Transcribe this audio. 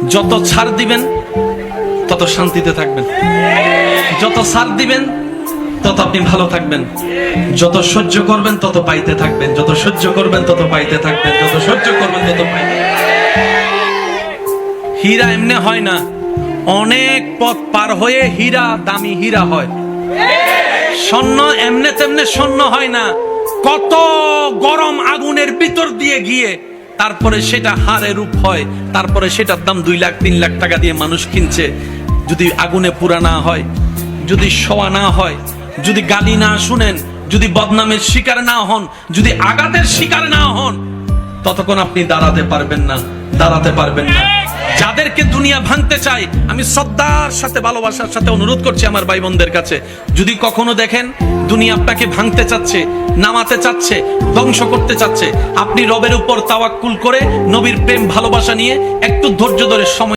যত ছাড় দিবেন তত শান্তিতে থাকবেন, যত ছাড় দিবেন তত আপনি ভালো থাকবেন, যত সহ্য করবেন তত পাইতে থাকবেন, যত সহ্য করবেন তত পাইতে থাকবেন, যত সহ্য করবেন তত পাইতে। হীরা এমনি হয় না, অনেক পথ পার হয়ে হীরা দামি হীরা হয়। স্বর্ণ এমনে তেমনে স্বর্ণ হয় না, কত গরম আগুনের ভিতর দিয়ে গিয়ে তারপরে সেটা হারে রূপ হয়, তারপরে সেটার দাম 2 লাখ 3 লাখ টাকা দিয়ে মানুষ কিনছে। যদি আগুনে পুরা না হয়, যদি শোয়া না হয়, যদি গালি না শুনেন, যদি বদনামের শিকার না হন, যদি আঘাতের শিকার না হন, ততক্ষণ আপনি দাঁড়াতে পারবেন না, দাঁড়াতে পারবেন না। যাদেরকে দুনিয়া ভাঙতে চায়, আমি শ্রদ্ধার সাথে ভালোবাসার সাথে অনুরোধ করছি আমার ভাই বোনদের কাছে, যদি কখনো দেখেন দুনিয়া আপনাকে ভাঙতে চাচ্ছে, নামাতে চাচ্ছে, ধ্বংস করতে চাচ্ছে, আপনি রবের উপর তাওয়াক্কুল করে নবীর প্রেম ভালোবাসা নিয়ে একটু ধৈর্য ধরে সময়